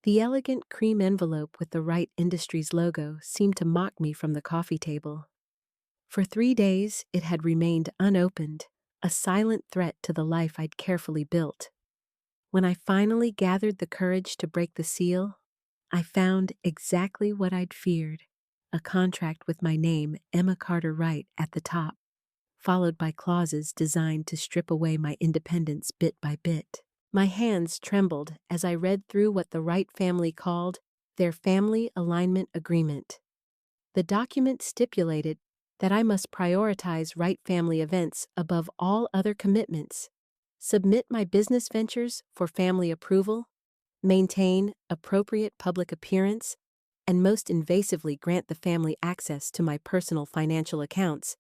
The elegant cream envelope with the Wright Industries logo seemed to mock me from the coffee table. For 3 days, it had remained unopened, a silent threat to the life I'd carefully built. When I finally gathered the courage to break the seal, I found exactly what I'd feared, a contract with my name, Emma Carter Wright, at the top, followed by clauses designed to strip away my independence bit by bit. My hands trembled as I read through what the Wright family called their Family Alignment Agreement. The document stipulated that I must prioritize Wright family events above all other commitments, submit my business ventures for family approval, maintain appropriate public appearance, and most invasively grant the family access to my personal financial accounts.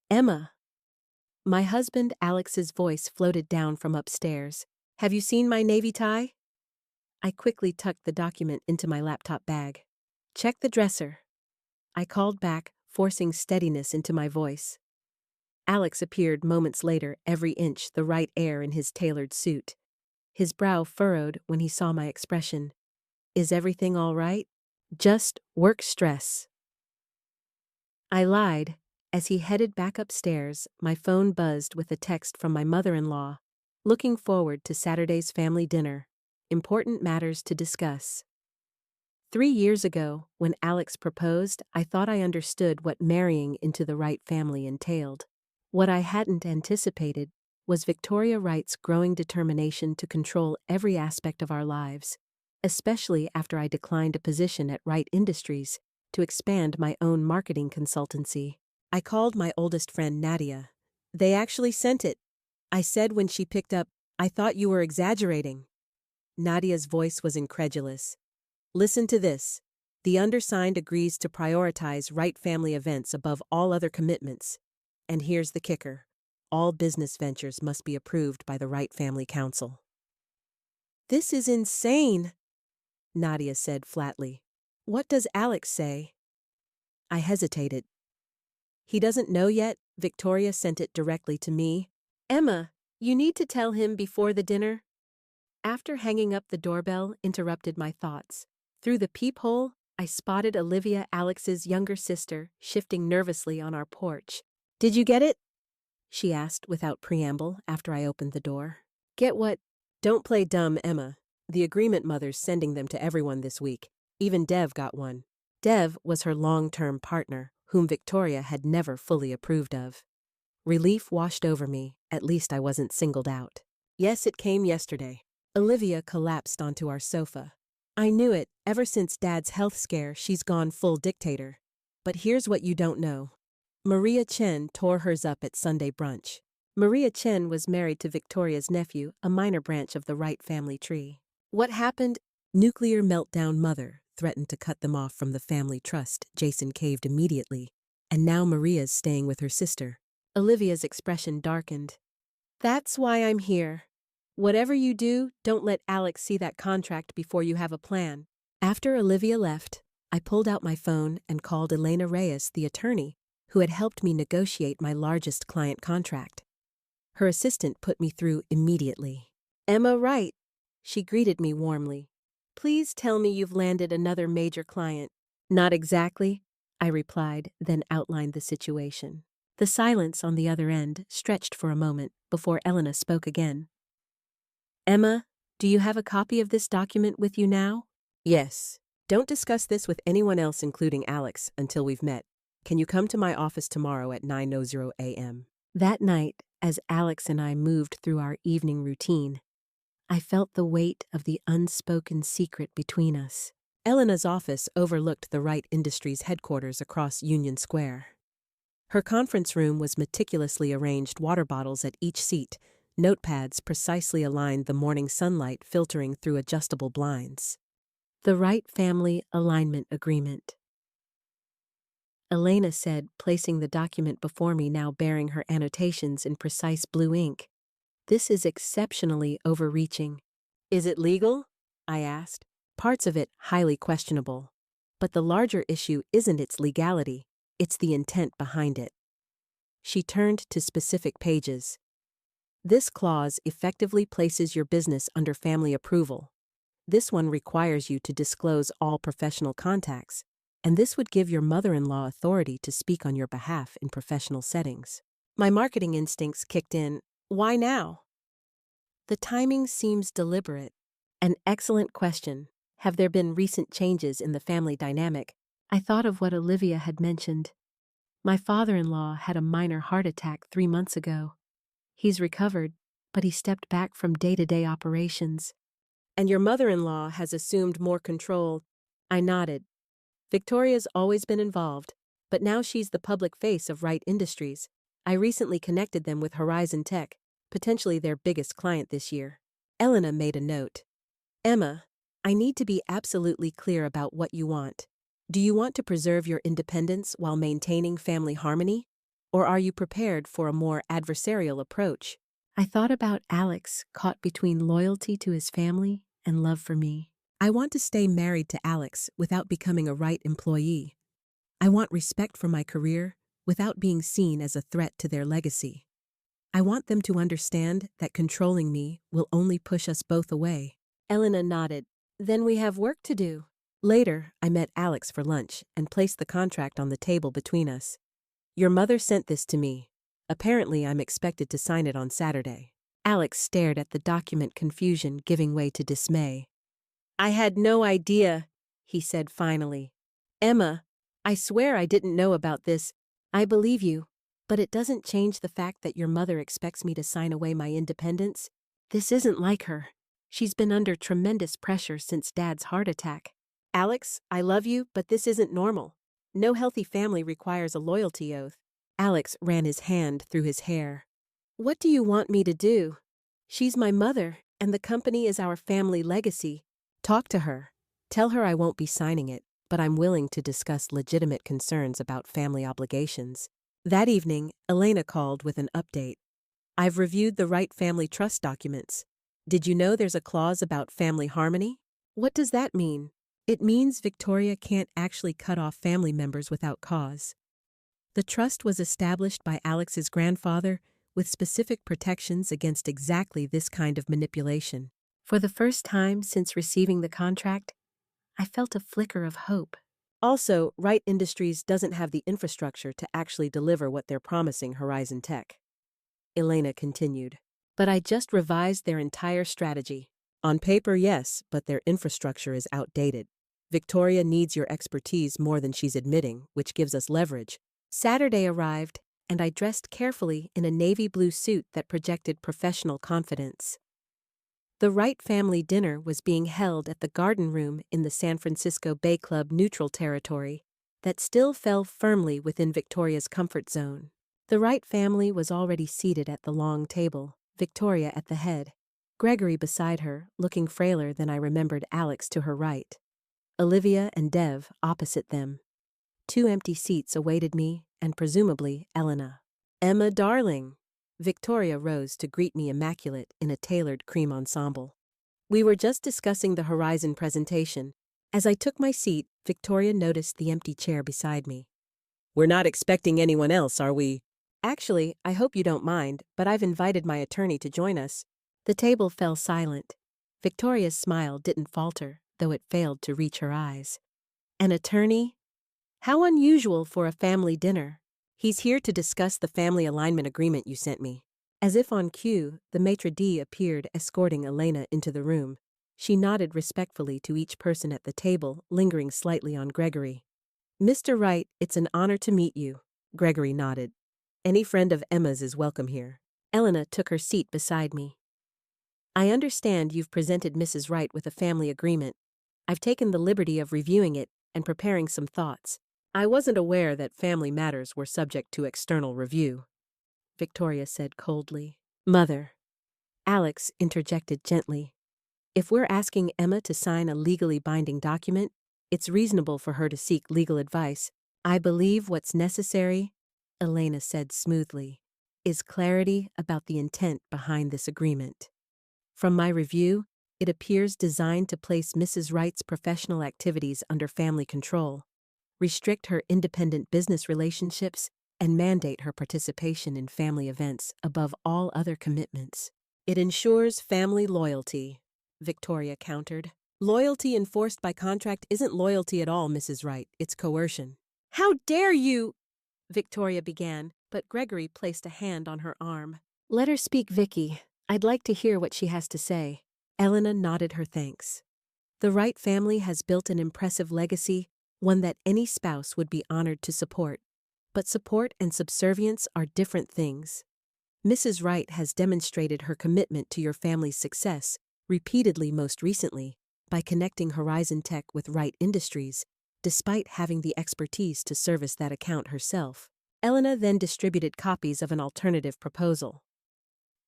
Emma. My husband Alex's voice floated down from upstairs. Have you seen my navy tie? I quickly tucked the document into my laptop bag. Check the dresser. I called back, forcing steadiness into my voice. Alex appeared moments later, every inch the right air in his tailored suit. His brow furrowed when he saw my expression. Is everything all right? Just work stress. I lied. As he headed back upstairs, my phone buzzed with a text from my mother-in-law. Looking forward to Saturday's family dinner. Important matters to discuss. 3 years ago, when Alex proposed, I thought I understood what marrying into the Wright family entailed. What I hadn't anticipated was Victoria Wright's growing determination to control every aspect of our lives, especially after I declined a position at Wright Industries to expand my own marketing consultancy. I called my oldest friend Nadia. They actually sent it. I said when she picked up, I thought you were exaggerating. Nadia's voice was incredulous. Listen to this. The undersigned agrees to prioritize Wright family events above all other commitments. And here's the kicker. All business ventures must be approved by the Wright Family Council. This is insane, Nadia said flatly. What does Alex say? I hesitated. He doesn't know yet. Victoria sent it directly to me. Emma, you need to tell him before the dinner. After hanging up, the doorbell interrupted my thoughts. Through the peephole, I spotted Olivia, Alex's younger sister, shifting nervously on our porch. Did you get it? She asked without preamble after I opened the door. Get what? Don't play dumb, Emma. The agreement mother's sending them to everyone this week. Even Dev got one. Dev was her long-term partner, whom Victoria had never fully approved of. Relief washed over me. At least I wasn't singled out. Yes, it came yesterday. Olivia collapsed onto our sofa. I knew it. Ever since Dad's health scare, she's gone full dictator. But here's what you don't know. Maria Chen tore hers up at Sunday brunch. Maria Chen was married to Victoria's nephew, a minor branch of the Wright family tree. What happened? Nuclear meltdown. Mother threatened to cut them off from the family trust. Jason caved immediately. And now Maria's staying with her sister. Olivia's expression darkened. That's why I'm here. Whatever you do, don't let Alex see that contract before you have a plan. After Olivia left, I pulled out my phone and called Elena Reyes, the attorney, who had helped me negotiate my largest client contract. Her assistant put me through immediately. Emma Wright. She greeted me warmly. Please tell me you've landed another major client. Not exactly, I replied, then outlined the situation. The silence on the other end stretched for a moment before Elena spoke again. Emma, do you have a copy of this document with you now? Yes. Don't discuss this with anyone else, including Alex, until we've met. Can you come to my office tomorrow at 9:00 a.m.? That night, as Alex and I moved through our evening routine, I felt the weight of the unspoken secret between us. Elena's office overlooked the Wright Industries headquarters across Union Square. Her conference room was meticulously arranged, water bottles at each seat, notepads precisely aligned, the morning sunlight filtering through adjustable blinds. The Wright Family Alignment Agreement. Elena said, placing the document before me, now bearing her annotations in precise blue ink. This is exceptionally overreaching. Is it legal? I asked. Parts of it highly questionable. But the larger issue isn't its legality, it's the intent behind it. She turned to specific pages. This clause effectively places your business under family approval. This one requires you to disclose all professional contacts, and this would give your mother-in-law authority to speak on your behalf in professional settings. My marketing instincts kicked in. Why now? The timing seems deliberate. An excellent question. Have there been recent changes in the family dynamic? I thought of what Olivia had mentioned. My father-in-law had a minor heart attack 3 months ago. He's recovered, but he stepped back from day-to-day operations. And your mother-in-law has assumed more control. I nodded. Victoria's always been involved, but now she's the public face of Wright Industries. I recently connected them with Horizon Tech, potentially their biggest client this year. Elena made a note. Emma, I need to be absolutely clear about what you want. Do you want to preserve your independence while maintaining family harmony? Or are you prepared for a more adversarial approach? I thought about Alex, caught between loyalty to his family and love for me. I want to stay married to Alex without becoming a Wright employee. I want respect for my career without being seen as a threat to their legacy. I want them to understand that controlling me will only push us both away. Elena nodded. Then we have work to do. Later, I met Alex for lunch and placed the contract on the table between us. Your mother sent this to me. Apparently, I'm expected to sign it on Saturday. Alex stared at the document, confusion giving way to dismay. I had no idea, he said finally. Emma, I swear I didn't know about this. I believe you, but it doesn't change the fact that your mother expects me to sign away my independence. This isn't like her. She's been under tremendous pressure since Dad's heart attack. Alex, I love you, but this isn't normal. No healthy family requires a loyalty oath. Alex ran his hand through his hair. What do you want me to do? She's my mother, and the company is our family legacy. Talk to her. Tell her I won't be signing it, but I'm willing to discuss legitimate concerns about family obligations. That evening, Elena called with an update. I've reviewed the Wright family trust documents. Did you know there's a clause about family harmony? What does that mean? It means Victoria can't actually cut off family members without cause. The trust was established by Alex's grandfather with specific protections against exactly this kind of manipulation. For the first time since receiving the contract, I felt a flicker of hope. Also, Wright Industries doesn't have the infrastructure to actually deliver what they're promising Horizon Tech. Elena continued. But I just revised their entire strategy. On paper, yes, but their infrastructure is outdated. Victoria needs your expertise more than she's admitting, which gives us leverage. Saturday arrived, and I dressed carefully in a navy blue suit that projected professional confidence. The Wright family dinner was being held at the Garden Room in the San Francisco Bay Club neutral territory that still fell firmly within Victoria's comfort zone. The Wright family was already seated at the long table, Victoria at the head, Gregory beside her, looking frailer than I remembered Alex to her right. Olivia and Dev opposite them. 2 empty seats awaited me, and presumably Elena. Emma, darling. Victoria rose to greet me immaculate in a tailored cream ensemble. We were just discussing the Horizon presentation. As I took my seat, Victoria noticed the empty chair beside me. We're not expecting anyone else, are we? Actually, I hope you don't mind, but I've invited my attorney to join us. The table fell silent. Victoria's smile didn't falter, though it failed to reach her eyes. An attorney? How unusual for a family dinner. He's here to discuss the family alignment agreement you sent me. As if on cue, the maitre d' appeared, escorting Elena into the room. She nodded respectfully to each person at the table, lingering slightly on Gregory. Mr. Wright, it's an honor to meet you. Gregory nodded. Any friend of Emma's is welcome here. Elena took her seat beside me. I understand you've presented Mrs. Wright with a family agreement. I've taken the liberty of reviewing it and preparing some thoughts. I wasn't aware that family matters were subject to external review, Victoria said coldly. Mother. Alex interjected gently. If we're asking Emma to sign a legally binding document, it's reasonable for her to seek legal advice. I believe what's necessary, Elena said smoothly, is clarity about the intent behind this agreement. From my review, it appears designed to place Mrs. Wright's professional activities under family control, restrict her independent business relationships, and mandate her participation in family events above all other commitments. It ensures family loyalty, Victoria countered. Loyalty enforced by contract isn't loyalty at all, Mrs. Wright. It's coercion. How dare you? Victoria began, but Gregory placed a hand on her arm. Let her speak, Vicky. I'd like to hear what she has to say. Elena nodded her thanks. The Wright family has built an impressive legacy, one that any spouse would be honored to support. But support and subservience are different things. Mrs. Wright has demonstrated her commitment to your family's success, repeatedly most recently, by connecting Horizon Tech with Wright Industries, despite having the expertise to service that account herself. Elena then distributed copies of an alternative proposal.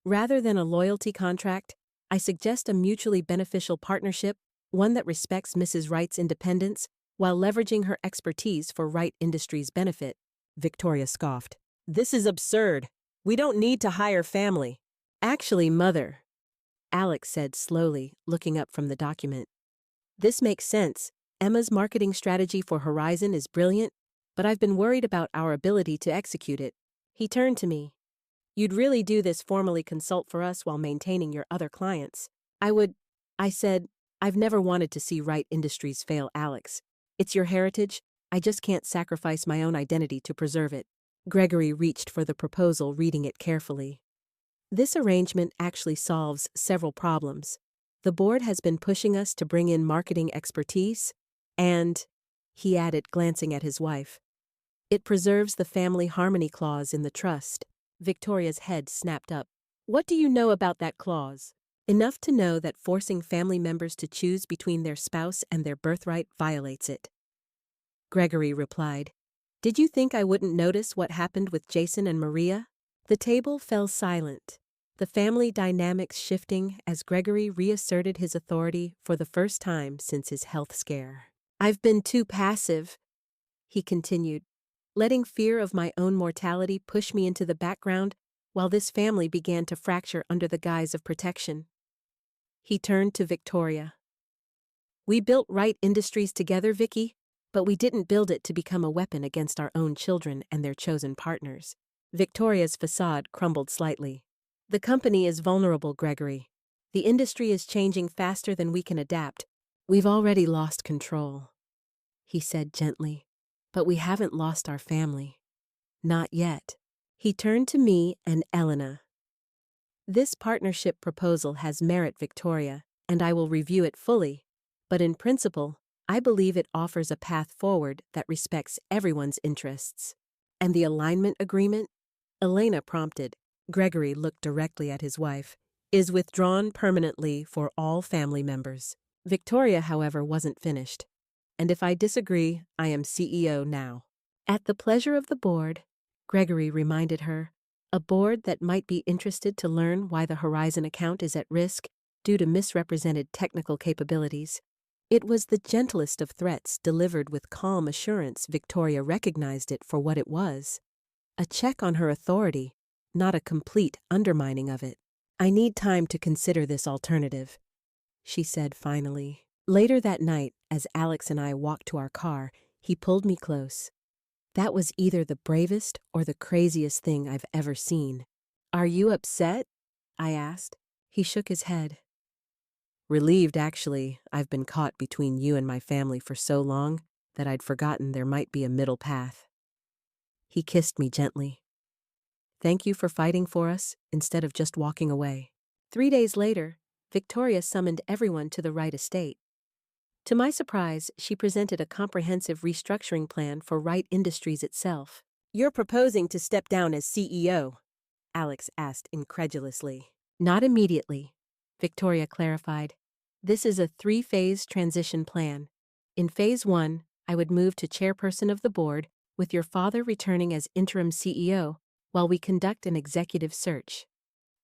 Rather than a loyalty contract, I suggest a mutually beneficial partnership, one that respects Mrs. Wright's independence while leveraging her expertise for Wright Industries' benefit. Victoria scoffed. This is absurd. We don't need to hire family. Actually, Mother, Alex said slowly, looking up from the document. This makes sense. Emma's marketing strategy for Horizon is brilliant, but I've been worried about our ability to execute it. He turned to me. You'd really do this formally consult for us while maintaining your other clients. I said, I've never wanted to see Wright Industries fail, Alex. It's your heritage. I just can't sacrifice my own identity to preserve it. Gregory reached for the proposal, reading it carefully. This arrangement actually solves several problems. The board has been pushing us to bring in marketing expertise, and, he added, glancing at his wife, it preserves the family harmony clause in the trust. Victoria's head snapped up. What do you know about that clause? Enough to know that forcing family members to choose between their spouse and their birthright violates it. Gregory replied, Did you think I wouldn't notice what happened with Jason and Maria? The table fell silent, the family dynamics shifting as Gregory reasserted his authority for the first time since his health scare. I've been too passive, he continued, letting fear of my own mortality push me into the background while this family began to fracture under the guise of protection. He turned to Victoria. We built Wright Industries together, Vicky, but we didn't build it to become a weapon against our own children and their chosen partners. Victoria's facade crumbled slightly. The company is vulnerable, Gregory. The industry is changing faster than we can adapt. We've already lost control, he said gently. But we haven't lost our family. Not yet. He turned to me and Elena. This partnership proposal has merit, Victoria, and I will review it fully. But in principle, I believe it offers a path forward that respects everyone's interests. And the alignment agreement? Elena prompted. Gregory looked directly at his wife. Is withdrawn permanently for all family members. Victoria, however, wasn't finished. And if I disagree, I am CEO now. At the pleasure of the board, Gregory reminded her, a board that might be interested to learn why the Horizon account is at risk due to misrepresented technical capabilities. It was the gentlest of threats delivered with calm assurance. Victoria recognized it for what it was. A check on her authority, not a complete undermining of it. I need time to consider this alternative, she said finally. Later that night, as Alex and I walked to our car, he pulled me close. That was either the bravest or the craziest thing I've ever seen. Are you upset? I asked. He shook his head. Relieved, actually. I've been caught between you and my family for so long that I'd forgotten there might be a middle path. He kissed me gently. Thank you for fighting for us instead of just walking away. 3 days later, Victoria summoned everyone to the Wright estate. To my surprise, she presented a comprehensive restructuring plan for Wright Industries itself. You're proposing to step down as CEO? Alex asked incredulously. Not immediately, Victoria clarified. This is a 3-phase transition plan. In phase 1, I would move to chairperson of the board, with your father returning as interim CEO, while we conduct an executive search.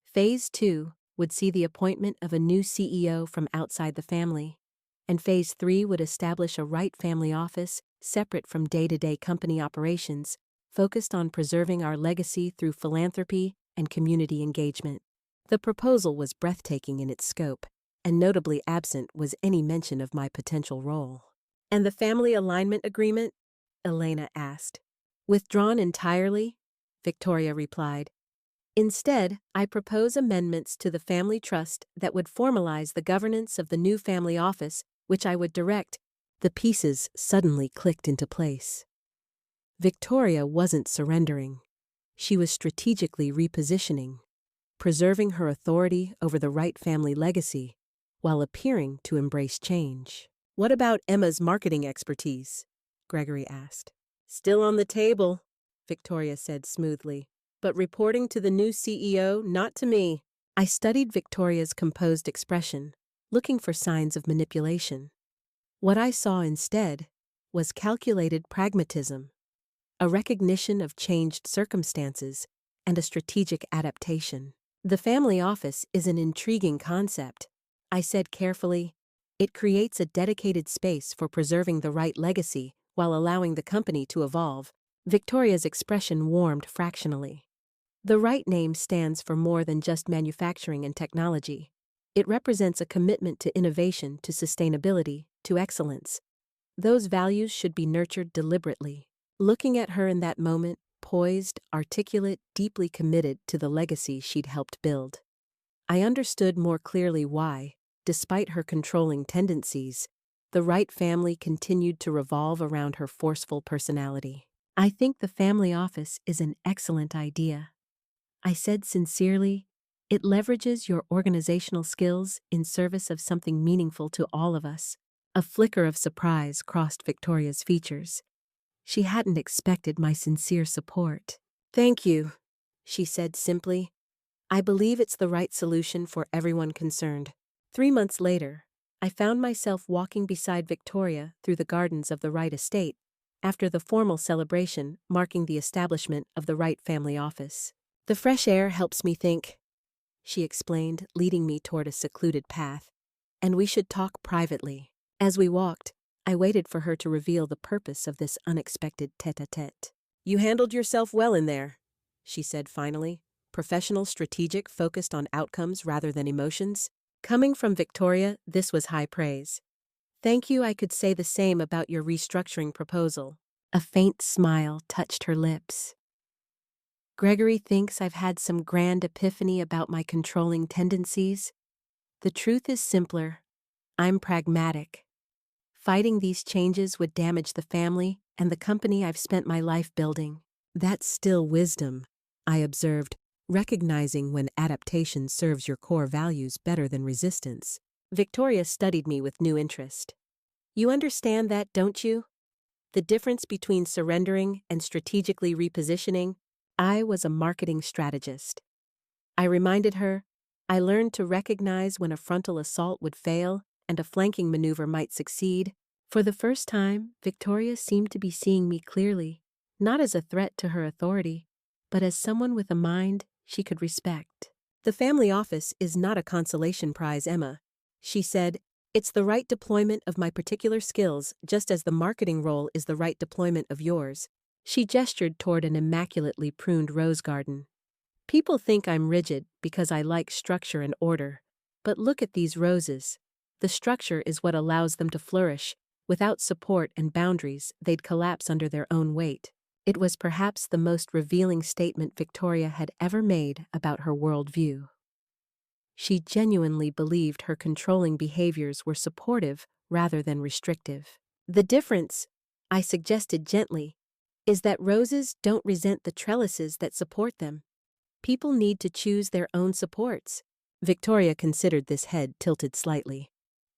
Phase 2 would see the appointment of a new CEO from outside the family. And phase 3 would establish a Wright family office separate from day-to-day company operations, focused on preserving our legacy through philanthropy and community engagement. The proposal was breathtaking in its scope, and notably absent was any mention of my potential role. And the family alignment agreement? Elena asked. Withdrawn entirely? Victoria replied. Instead, I propose amendments to the family trust that would formalize the governance of the new family office which I would direct. The pieces suddenly clicked into place. Victoria wasn't surrendering. She was strategically repositioning, preserving her authority over the Wright family legacy while appearing to embrace change. "What about Emma's marketing expertise?" Gregory asked. "Still on the table," Victoria said smoothly. "But reporting to the new CEO, not to me." I studied Victoria's composed expression, looking for signs of manipulation. What I saw instead was calculated pragmatism, a recognition of changed circumstances, and a strategic adaptation. "The family office is an intriguing concept," I said carefully. "It creates a dedicated space for preserving the Wright legacy while allowing the company to evolve." Victoria's expression warmed fractionally. The Wright name stands for more than just manufacturing and technology. It represents a commitment to innovation, to sustainability, to excellence. Those values should be nurtured deliberately. Looking at her in that moment, poised, articulate, deeply committed to the legacy she'd helped build, I understood more clearly why, despite her controlling tendencies, the Wright family continued to revolve around her forceful personality. "I think the family office is an excellent idea," I said sincerely. "It leverages your organizational skills in service of something meaningful to all of us." A flicker of surprise crossed Victoria's features. She hadn't expected my sincere support. "Thank you," she said simply. "I believe it's the right solution for everyone concerned." 3 months later, I found myself walking beside Victoria through the gardens of the Wright estate, after the formal celebration marking the establishment of the Wright family office. "The fresh air helps me think," she explained, leading me toward a secluded path, "and we should talk privately." As we walked, I waited for her to reveal the purpose of this unexpected tête-à-tête. "You handled yourself well in there," she said finally. "Professional, strategic, focused on outcomes rather than emotions." Coming from Victoria, this was high praise. "Thank you. I could say the same about your restructuring proposal." A faint smile touched her lips. "Gregory thinks I've had some grand epiphany about my controlling tendencies. The truth is simpler. I'm pragmatic. Fighting these changes would damage the family and the company I've spent my life building." "That's still wisdom," I observed, recognizing when adaptation serves your core values better than resistance. Victoria studied me with new interest. "You understand that, don't you? The difference between surrendering and strategically repositioning?" I was a marketing strategist. I reminded her, I learned to recognize when a frontal assault would fail and a flanking maneuver might succeed. For the first time, Victoria seemed to be seeing me clearly, not as a threat to her authority, but as someone with a mind she could respect. "The family office is not a consolation prize, Emma," she said. "It's the right deployment of my particular skills, just as the marketing role is the right deployment of yours." She gestured toward an immaculately pruned rose garden. "People think I'm rigid because I like structure and order. But look at these roses. The structure is what allows them to flourish. Without support and boundaries, they'd collapse under their own weight." It was perhaps the most revealing statement Victoria had ever made about her worldview. She genuinely believed her controlling behaviors were supportive rather than restrictive. "The difference," I suggested gently, "is that roses don't resent the trellises that support them. People need to choose their own supports." Victoria considered this head tilted slightly.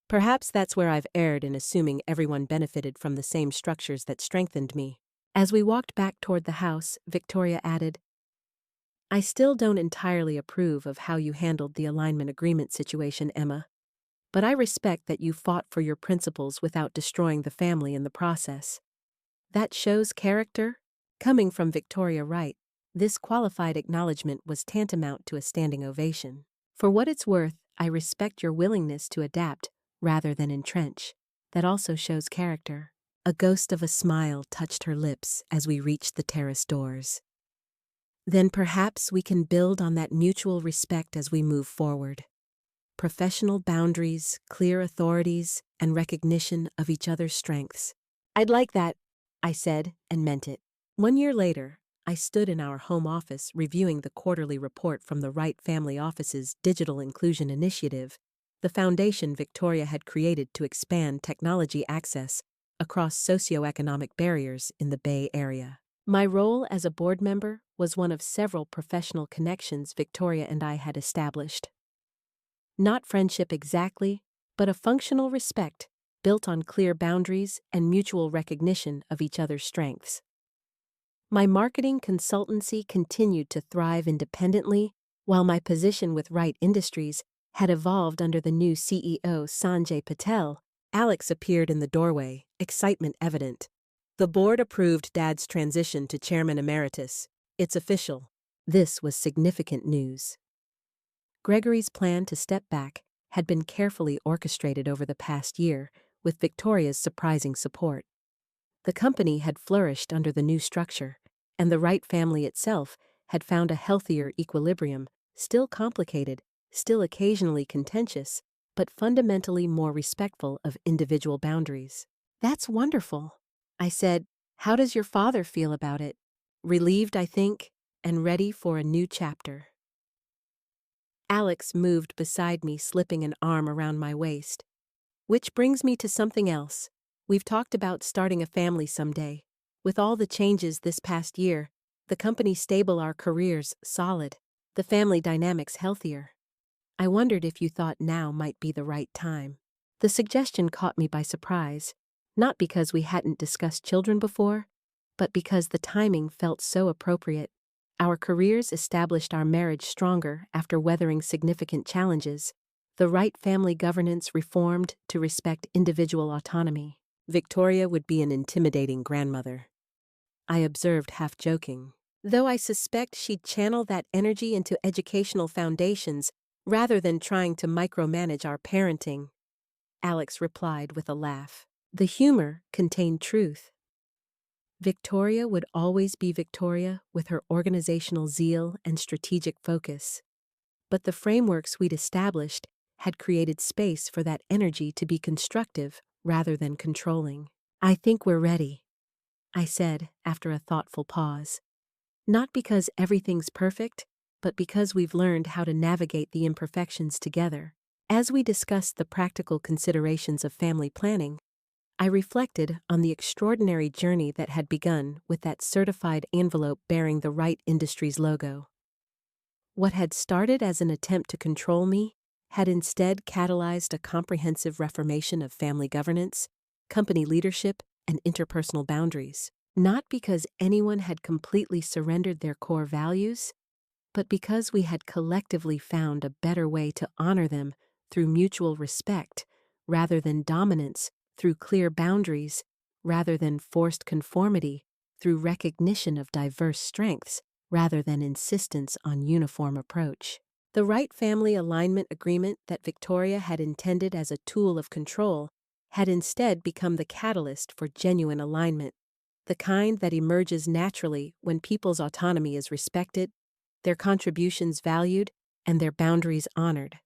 "Perhaps that's where I've erred in assuming everyone benefited from the same structures that strengthened me." As we walked back toward the house, Victoria added, "I still don't entirely approve of how you handled the alignment agreement situation, Emma. But I respect that you fought for your principles without destroying the family in the process. That shows character." Coming from Victoria Wright, this qualified acknowledgement was tantamount to a standing ovation. "For what it's worth, I respect your willingness to adapt rather than entrench. That also shows character." A ghost of a smile touched her lips as we reached the terrace doors. "Then perhaps we can build on that mutual respect as we move forward. Professional boundaries, clear authorities, and recognition of each other's strengths." "I'd like that," I said, and meant it. 1 year later, I stood in our home office reviewing the quarterly report from the Wright Family Office's Digital Inclusion Initiative, the foundation Victoria had created to expand technology access across socioeconomic barriers in the Bay Area. My role as a board member was one of several professional connections Victoria and I had established. Not friendship exactly, but a functional respect built on clear boundaries and mutual recognition of each other's strengths. My marketing consultancy continued to thrive independently, while my position with Wright Industries had evolved under the new CEO Sanjay Patel. Alex appeared in the doorway, excitement evident. The board approved Dad's transition to Chairman Emeritus. It's official. This was significant news. Gregory's plan to step back had been carefully orchestrated over the past year, with Victoria's surprising support. The company had flourished under the new structure, and the Wright family itself had found a healthier equilibrium, still complicated, still occasionally contentious, but fundamentally more respectful of individual boundaries. "That's wonderful," I said. "How does your father feel about it?" "Relieved, I think, and ready for a new chapter." Alex moved beside me, slipping an arm around my waist. "Which brings me to something else. We've talked about starting a family someday. With all the changes this past year, the company stable, our careers solid, the family dynamics healthier. I wondered if you thought now might be the right time." The suggestion caught me by surprise, not because we hadn't discussed children before, but because the timing felt so appropriate. Our careers established our marriage stronger after weathering significant challenges. The Wright family governance reformed to respect individual autonomy. Victoria would be an intimidating grandmother, I observed, half joking, though I suspect she'd channel that energy into educational foundations rather than trying to micromanage our parenting. Alex replied with a laugh. The humor contained truth. Victoria would always be Victoria with her organizational zeal and strategic focus. But the frameworks we'd established had created space for that energy to be constructive rather than controlling. "I think we're ready," I said after a thoughtful pause. "Not because everything's perfect, but because we've learned how to navigate the imperfections together." As we discussed the practical considerations of family planning, I reflected on the extraordinary journey that had begun with that certified envelope bearing the Wright Industries logo. What had started as an attempt to control me had instead catalyzed a comprehensive reformation of family governance, company leadership, and interpersonal boundaries. Not because anyone had completely surrendered their core values, but because we had collectively found a better way to honor them through mutual respect, rather than dominance, through clear boundaries, rather than forced conformity, through recognition of diverse strengths, rather than insistence on uniform approach. The Wright family alignment agreement that Victoria had intended as a tool of control had instead become the catalyst for genuine alignment, the kind that emerges naturally when people's autonomy is respected, their contributions valued, and their boundaries honored.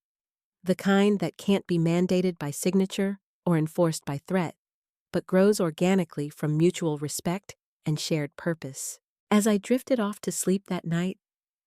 The kind that can't be mandated by signature or enforced by threat, but grows organically from mutual respect and shared purpose. As I drifted off to sleep that night,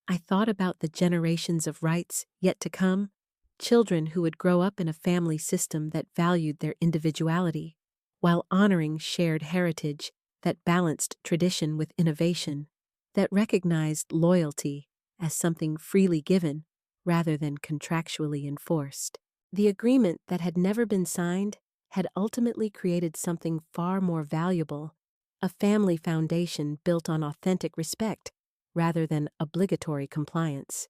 I thought about the generations of Wrights yet to come, children who would grow up in a family system that valued their individuality, while honoring shared heritage that balanced tradition with innovation, that recognized loyalty as something freely given rather than contractually enforced. The agreement that had never been signed had ultimately created something far more valuable, a family foundation built on authentic respect rather than obligatory compliance.